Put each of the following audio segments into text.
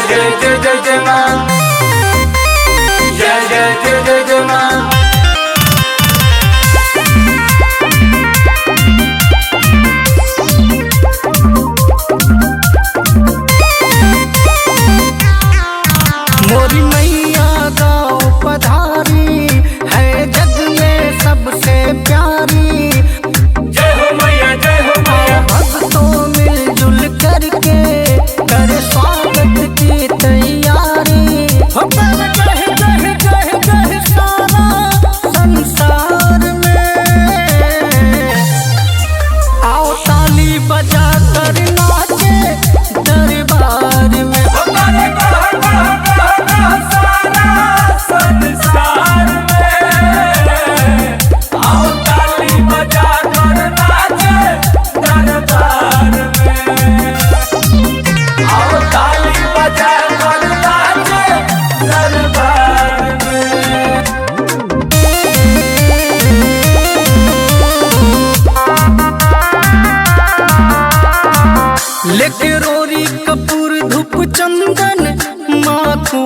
जय जय जय जय मां, जय जय जय जय जय मां। मोरी मैया गाँव पधारी है जग में सबसे प्यारी। जय हो मैया, जय हो मैया। भक्तों मिलजुल करके करे स्वागत की तैयारी। हो कर जय जय जय जय सारा संसार में। आओ ताली बजा कर नाचे दरबार में। सारा संसार में आओ ताली बजा कर नाचे दरबार में। आओ ताली बजा कर नाचे दरबार में। लेके रोरी कपूर धूप चंदन माँ को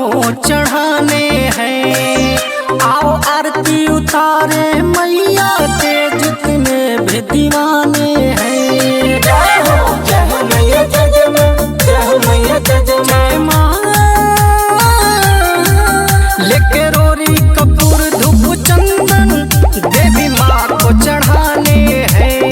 चढ़ाने हैं। आओ आरती उतारे मैया के जितने भी दीवाने हैं। जय हो मैया, जय जय मां, जय हो मैया, जय जय मां। जय माँ लेके रोरी कपूर धूप चंदन देवी माँ को चढ़ाने हैं।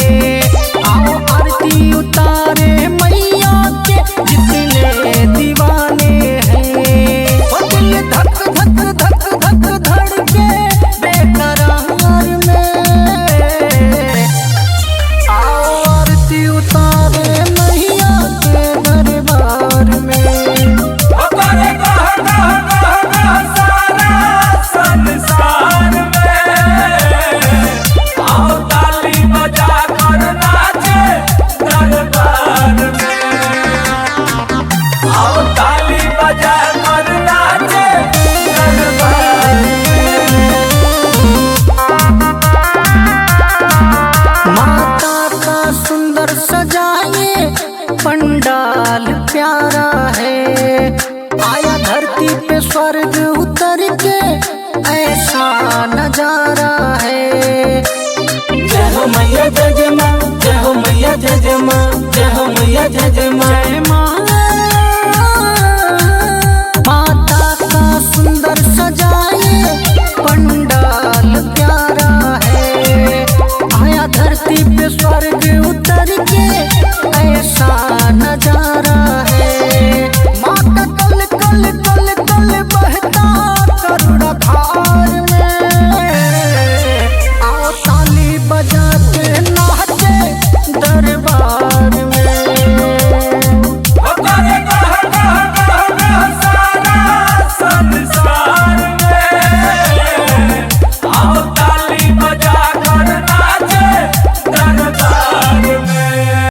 आओ आरती उतारे मैया के जितने दीवाने हैं। वो दिल धक धक धक धक धड़के बेकरार में। आओ आरती उतारे मैया के दरबार में। सारा संसार में आओ ताली बजा कर नाचे दरबार में। आओ ताली बजा कर नाचे दरबार में। माता का सुंदर सजाए पंडाल प्यारा है। आया धरती पे स्वर्ग उतर के ऐसा नजारा है। जय हो मैया, जय जय मां, जय हो मैया, जय जय मां, जय हो मैया, जय जय मां। जय माँ